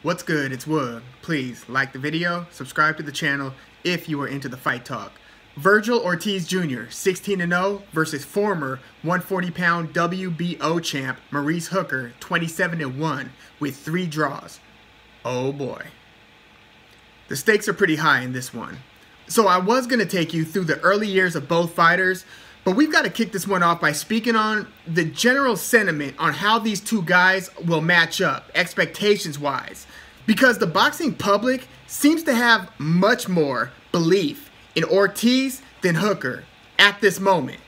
What's good? It's Woog. Please like the video, subscribe to the channel if you are into the fight talk. Vergil Ortiz Jr. 16-0 versus former 140-pound WBO champ Maurice Hooker 27-1 with 3 draws. Oh boy. The stakes are pretty high in this one. So I was going to take you through the early years of both fighters, but we've got to kick this one off by speaking on the general sentiment on how these two guys will match up, expectations-wise. Because the boxing public seems to have much more belief in Ortiz than Hooker at this moment.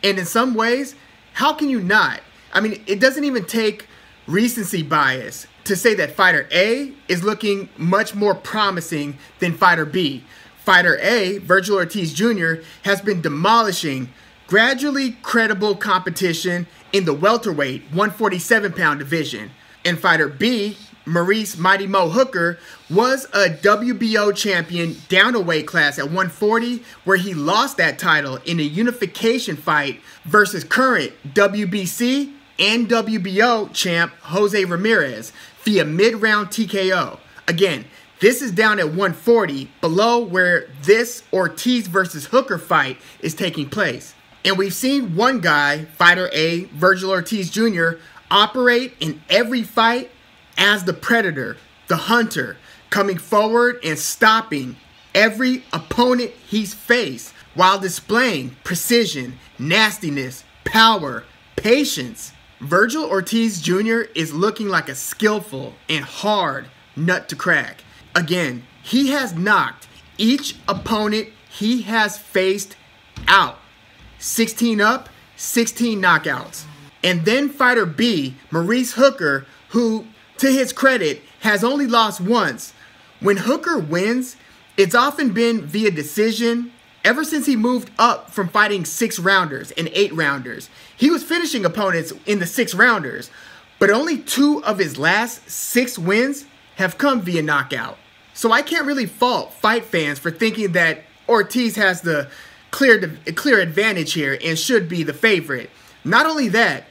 And in some ways, how can you not? I mean, it doesn't even take recency bias to say that fighter A is looking much more promising than fighter B. Fighter A, Vergil Ortiz Jr., has been demolishing gradually credible competition in the welterweight 147-pound division. And fighter B, Maurice Mighty Mo Hooker, was a WBO champion down a weight class at 140, where he lost that title in a unification fight versus current WBC and WBO champ Jose Ramirez via mid-round TKO. Again, this is down at 140, below where this Ortiz versus Hooker fight is taking place. And we've seen one guy, fighter A, Vergil Ortiz Jr., operate in every fight as the predator, the hunter, coming forward and stopping every opponent he's faced while displaying precision, nastiness, power, patience. Vergil Ortiz Jr. is looking like a skillful and hard nut to crack. Again, he has knocked each opponent he has faced out. 16 up, 16 knockouts. And then fighter B, Maurice Hooker, who, to his credit, has only lost once. When Hooker wins, it's often been via decision ever since he moved up from fighting 6-rounders and 8-rounders. He was finishing opponents in the 6-rounders, but only 2 of his last 6 wins have come via knockout. So I can't really fault fight fans for thinking that Ortiz has the clear advantage here and should be the favorite. Not only that,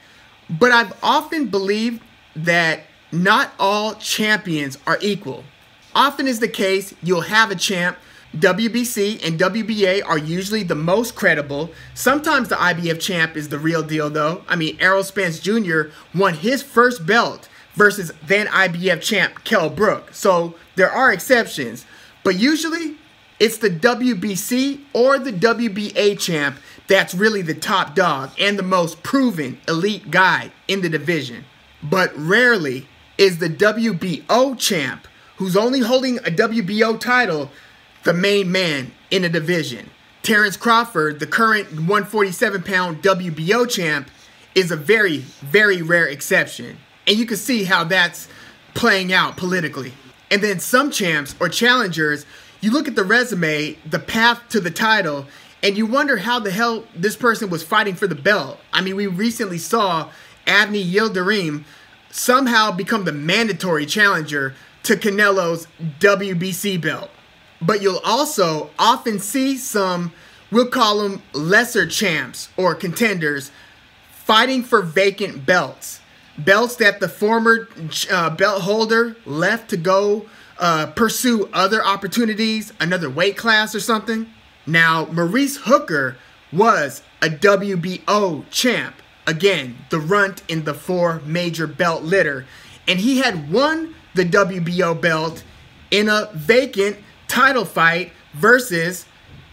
but I've often believed that not all champions are equal. Often is the case, you'll have a champ. WBC and WBA are usually the most credible. Sometimes the IBF champ is the real deal though. I mean, Errol Spence Jr. won his first belt versus then IBF champ Kell Brook. So there are exceptions. But usually, it's the WBC or the WBA champ that's really the top dog and the most proven elite guy in the division. But rarely is the WBO champ, who's only holding a WBO title, the main man in a division. Terrence Crawford, the current 147-pound WBO champ, is a very, very rare exception. And you can see how that's playing out politically. And then some champs or challengers, you look at the resume, the path to the title, and you wonder how the hell this person was fighting for the belt. I mean, we recently saw Avni Yildirim somehow become the mandatory challenger to Canelo's WBC belt. But you'll also often see some, we'll call them lesser champs or contenders, fighting for vacant belts. Belts that the former belt holder left to go pursue other opportunities, another weight class or something. Now, Maurice Hooker was a WBO champ. Again, the runt in the 4 major belt litter. And he had won the WBO belt in a vacant title fight versus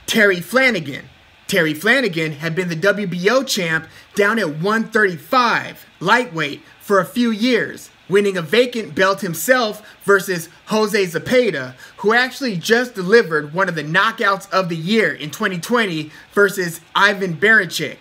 Terry Flanagan. Terry Flanagan had been the WBO champ down at 135 lightweight for a few years, winning a vacant belt himself versus Jose Zepeda, who actually just delivered one of the knockouts of the year in 2020 versus Ivan Baranchyk.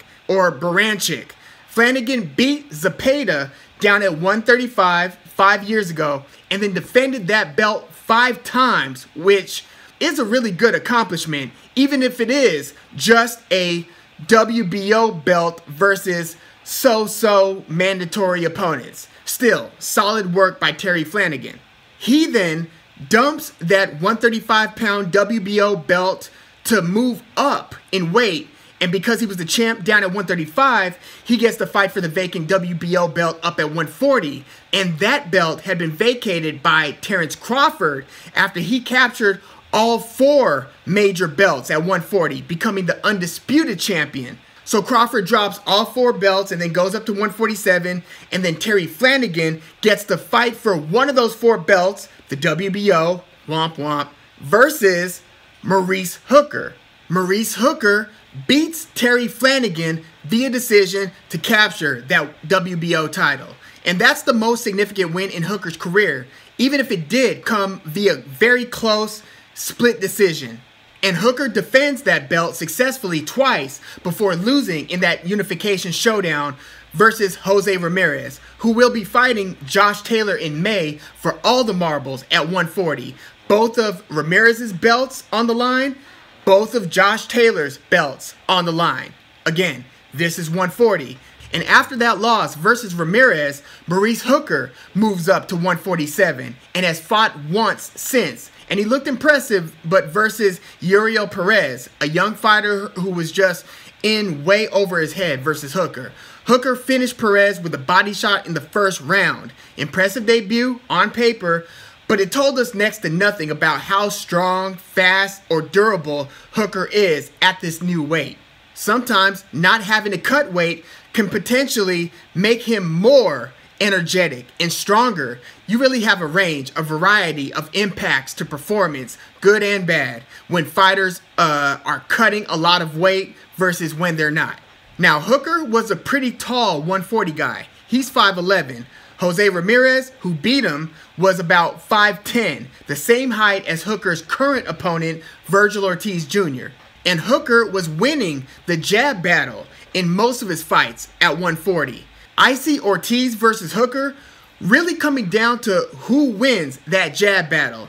Flanagan beat Zepeda down at 135 5 years ago and then defended that belt 5 times, which is a really good accomplishment, even if it is just a WBO belt versus so-so mandatory opponents. Still, solid work by Terry Flanagan. He then dumps that 135-pound WBO belt to move up in weight And because he was the champ down at 135, he gets to fight for the vacant WBO belt up at 140. And that belt had been vacated by Terrence Crawford after he captured all 4 major belts at 140, becoming the undisputed champion. So Crawford drops all 4 belts and then goes up to 147. And then Terry Flanagan gets to fight for one of those 4 belts, the WBO, womp womp, versus Maurice Hooker. Maurice Hooker beats Terry Flanagan via decision to capture that WBO title. And that's the most significant win in Hooker's career, even if it did come via very close split decision. And Hooker defends that belt successfully twice before losing in that unification showdown versus Jose Ramirez, who will be fighting Josh Taylor in May for all the marbles at 140. Both of Ramirez's belts on the line, both of Josh Taylor's belts on the line. Again, this is 140. And after that loss versus Ramirez, Maurice Hooker moves up to 147 and has fought once since. And he looked impressive, but versus Uriel Perez, a young fighter who was just in way over his head versus Hooker. Hooker finished Perez with a body shot in the first round. Impressive debut on paper, but it told us next to nothing about how strong, fast, or durable Hooker is at this new weight. Sometimes not having to cut weight can potentially make him more energetic and stronger. You really have a range, a variety of impacts to performance, good and bad, when fighters are cutting a lot of weight versus when they're not. Now, Hooker was a pretty tall 140 guy. He's 5'11". Jose Ramirez, who beat him, was about 5'10", the same height as Hooker's current opponent, Vergil Ortiz Jr. And Hooker was winning the jab battle in most of his fights at 140. I see Ortiz versus Hooker really coming down to who wins that jab battle,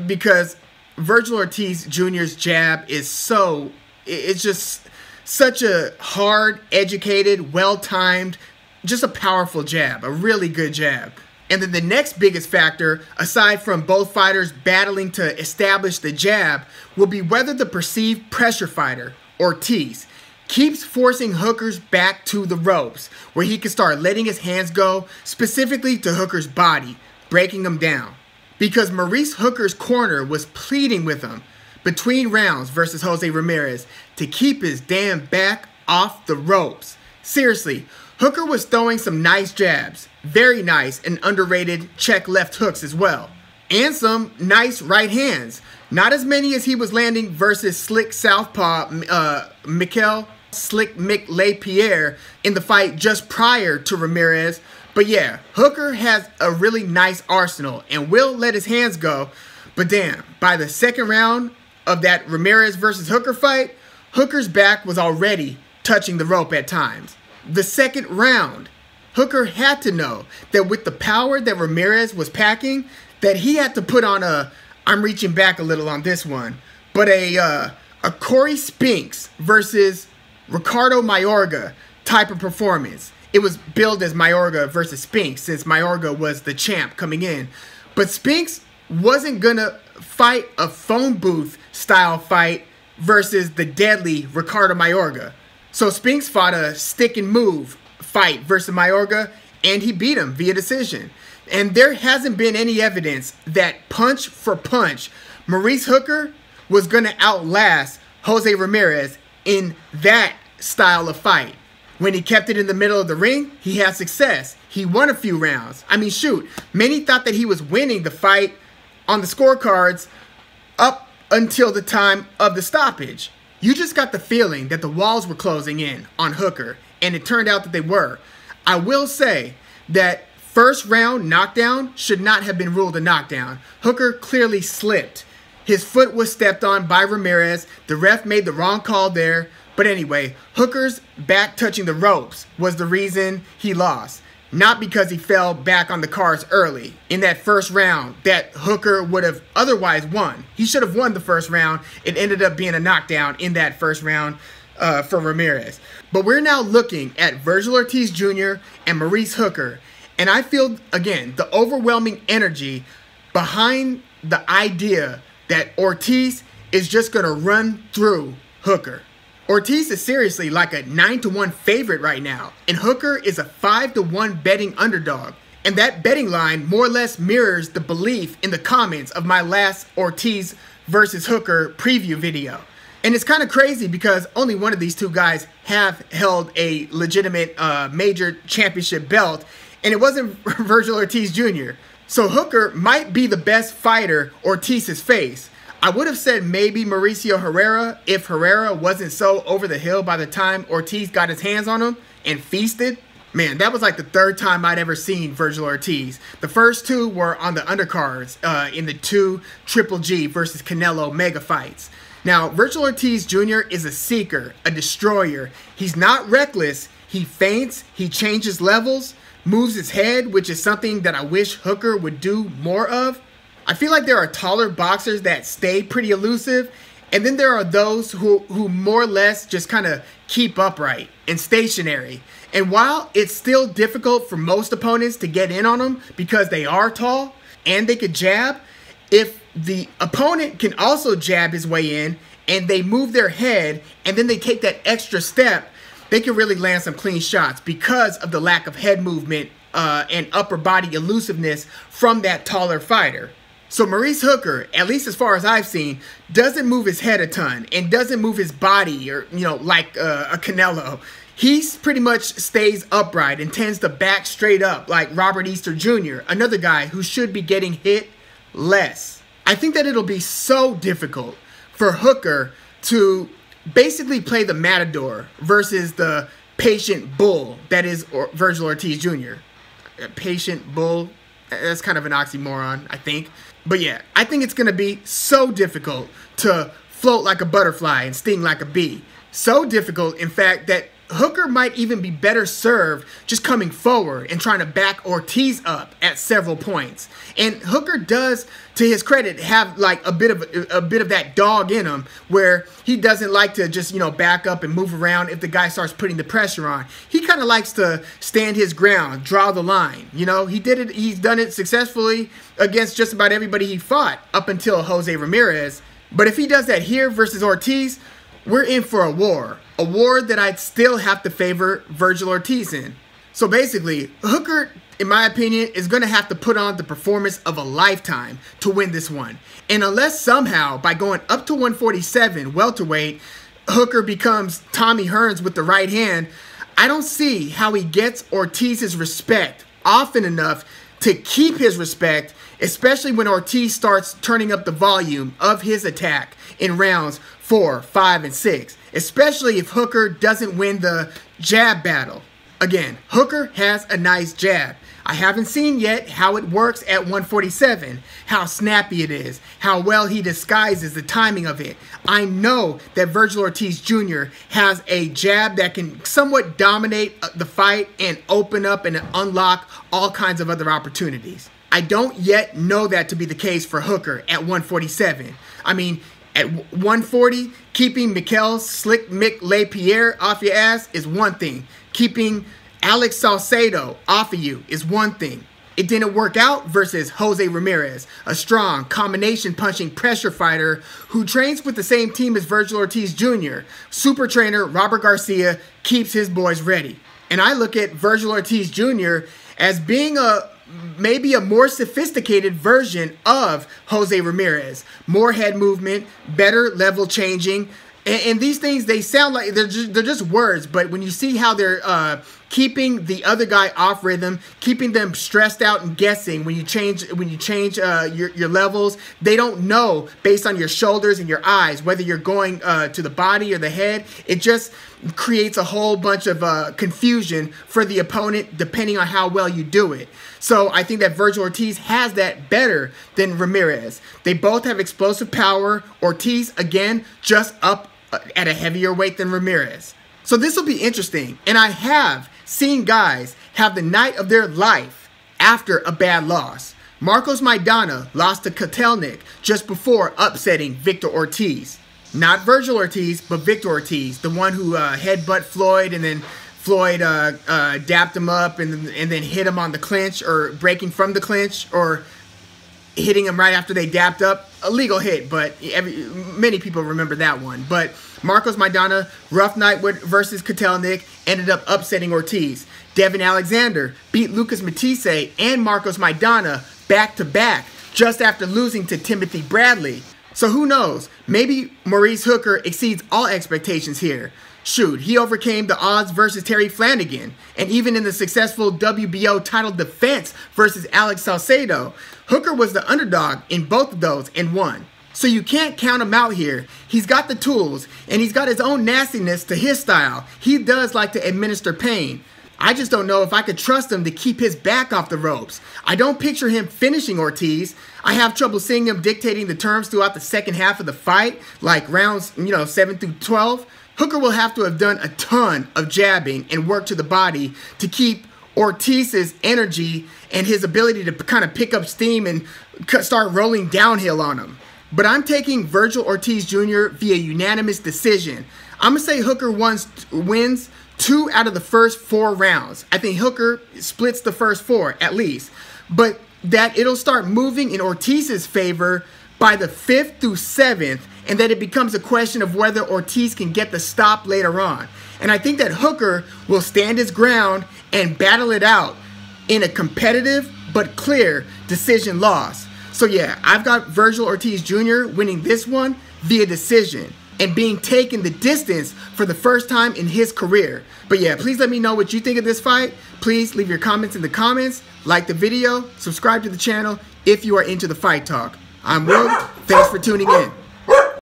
because Vergil Ortiz Jr.'s jab is it's just such a hard, educated, well-timed, just a powerful jab, a really good jab. And then the next biggest factor, aside from both fighters battling to establish the jab, will be whether the perceived pressure fighter, Ortiz, keeps forcing Hooker's back to the ropes, where he can start letting his hands go, specifically to Hooker's body, breaking him down. Because Maurice Hooker's corner was pleading with him between rounds versus Jose Ramirez to keep his damn back off the ropes. Seriously, Hooker was throwing some nice jabs, very nice and underrated check left hooks as well, and some nice right hands. Not as many as he was landing versus slick southpaw Mikel Slick Mick LePierre in the fight just prior to Ramirez. But yeah, Hooker has a really nice arsenal and will let his hands go. But damn, by the second round of that Ramirez versus Hooker fight, Hooker's back was already touching the rope at times. The second round, Hooker had to know that with the power that Ramirez was packing, that he had to put on I'm reaching back a little on this one, but a Corey Spinks versus Ricardo Mayorga type of performance. It was billed as Mayorga versus Spinks since Mayorga was the champ coming in. But Spinks wasn't going to fight a phone booth style fight versus the deadly Ricardo Mayorga. So Spinks fought a stick and move fight versus Mayorga, and he beat him via decision. And there hasn't been any evidence that punch for punch, Maurice Hooker was going to outlast Jose Ramirez in that style of fight. When he kept it in the middle of the ring, he had success. He won a few rounds. I mean, shoot, many thought that he was winning the fight on the scorecards up until the time of the stoppage. You just got the feeling that the walls were closing in on Hooker, and it turned out that they were. I will say that first round knockdown should not have been ruled a knockdown. Hooker clearly slipped. His foot was stepped on by Ramirez. The ref made the wrong call there. But anyway, Hooker's back touching the ropes was the reason he lost. Not because he fell back on the cards early in that first round that Hooker would have otherwise won. He should have won the first round. It ended up being a knockdown in that first round for Ramirez. But we're now looking at Vergil Ortiz Jr. and Maurice Hooker. And I feel, again, the overwhelming energy behind the idea that Ortiz is just going to run through Hooker. Ortiz is seriously like a 9-1 favorite right now, and Hooker is a 5-1 betting underdog. And that betting line more or less mirrors the belief in the comments of my last Ortiz versus Hooker preview video. And it's kind of crazy because only one of these two guys have held a legitimate major championship belt, and it wasn't Vergil Ortiz Jr. So Hooker might be the best fighter Ortiz has faced. I would have said maybe Mauricio Herrera if Herrera wasn't so over the hill by the time Ortiz got his hands on him and feasted. Man, that was like the third time I'd ever seen Vergil Ortiz. The first two were on the undercards in the 2 Triple G versus Canelo mega fights. Now, Vergil Ortiz Jr. is a seeker, a destroyer. He's not reckless. He feints, he changes levels, moves his head, which is something that I wish Hooker would do more of. I feel like there are taller boxers that stay pretty elusive, and then there are those who more or less just kind of keep upright and stationary. And while it's still difficult for most opponents to get in on them because they are tall and they could jab, if the opponent can also jab his way in and they move their head and then they take that extra step, they can really land some clean shots because of the lack of head movement and upper body elusiveness from that taller fighter. So Maurice Hooker, at least as far as I've seen, doesn't move his head a ton and doesn't move his body or, like a Canelo. He pretty much stays upright and tends to back straight up like Robert Easter Jr., another guy who should be getting hit less. I think that it'll be so difficult for Hooker to basically play the matador versus the patient bull that is Vergil Ortiz Jr. Patient bull, that's kind of an oxymoron, I think. But yeah, I think it's going to be so difficult to float like a butterfly and sting like a bee. So difficult, in fact, that Hooker might even be better served just coming forward and trying to back Ortiz up at several points. And Hooker does, to his credit, have like a bit of that dog in him where he doesn't like to just, back up and move around if the guy starts putting the pressure on. He kind of likes to stand his ground, draw the line. He's done it successfully against just about everybody he fought up until Jose Ramirez. But if he does that here versus Ortiz, we're in for a war that I'd still have to favor Vergil Ortiz in. So basically, Hooker, in my opinion, is going to have to put on the performance of a lifetime to win this one. And unless somehow, by going up to 147 welterweight, Hooker becomes Tommy Hearns with the right hand, I don't see how he gets Ortiz's respect often enough to keep his respect, especially when Ortiz starts turning up the volume of his attack in rounds 4, 5, and 6, especially if Hooker doesn't win the jab battle. Again, Hooker has a nice jab. I haven't seen yet how it works at 147, how snappy it is, how well he disguises the timing of it. I know that Vergil Ortiz Jr. has a jab that can somewhat dominate the fight and open up and unlock all kinds of other opportunities. I don't yet know that to be the case for Hooker at 147. I mean, at 140, keeping Mikel Slick Mick LePierre off your ass is one thing. Keeping Alex Salcedo off of you is one thing. It didn't work out versus Jose Ramirez, a strong, combination-punching pressure fighter who trains with the same team as Vergil Ortiz Jr. Super trainer Robert Garcia keeps his boys ready. And I look at Vergil Ortiz Jr. as being maybe a more sophisticated version of Jose Ramirez. More head movement, better level changing. And these things, they sound like they're just words, but when you see how they're keeping the other guy off rhythm, keeping them stressed out and guessing when you change your levels, they don't know based on your shoulders and your eyes whether you're going to the body or the head. It just creates a whole bunch of confusion for the opponent depending on how well you do it. So I think that Vergil Ortiz has that better than Ramirez. They both have explosive power. Ortiz, again, just up at a heavier weight than Ramirez. So this will be interesting. And I have seen guys have the night of their life after a bad loss. Marcos Maidana lost to Kotelnik just before upsetting Victor Ortiz. Not Vergil Ortiz, but Victor Ortiz, the one who headbutt Floyd and then Floyd dapped him up and then hit him on the clinch or breaking from the clinch. Or hitting him right after they dapped up. A legal hit, but many people remember that one. But Marcos Maidana, rough night versus Kotelnik, ended up upsetting Ortiz. Devin Alexander beat Lucas Matisse and Marcos Maidana back-to-back just after losing to Timothy Bradley. So who knows? Maybe Maurice Hooker exceeds all expectations here. Shoot, he overcame the odds versus Terry Flanagan, and even in the successful WBO title defense versus Alex Salcedo, Hooker was the underdog in both of those and won. So you can't count him out here. He's got the tools, and he's got his own nastiness to his style. He does like to administer pain. I just don't know if I could trust him to keep his back off the ropes. I don't picture him finishing Ortiz. I have trouble seeing him dictating the terms throughout the second half of the fight, like rounds 7 through 12. Hooker will have to have done a ton of jabbing and work to the body to keep Ortiz's energy and his ability to kind of pick up steam and start rolling downhill on him. But I'm taking Vergil Ortiz Jr. via unanimous decision. I'm going to say Hooker wins 2 out of the first 4 rounds. I think Hooker splits the first 4 at least. But that it'll start moving in Ortiz's favor by the 5th through 7th, and that it becomes a question of whether Ortiz can get the stop later on. And I think that Hooker will stand his ground and battle it out in a competitive but clear decision loss. So yeah, I've got Vergil Ortiz Jr. winning this one via decision and being taken the distance for the first time in his career. But yeah, please let me know what you think of this fight. Please leave your comments in the comments, like the video, subscribe to the channel if you are into the fight talk. I'm Woog. Thanks for tuning in.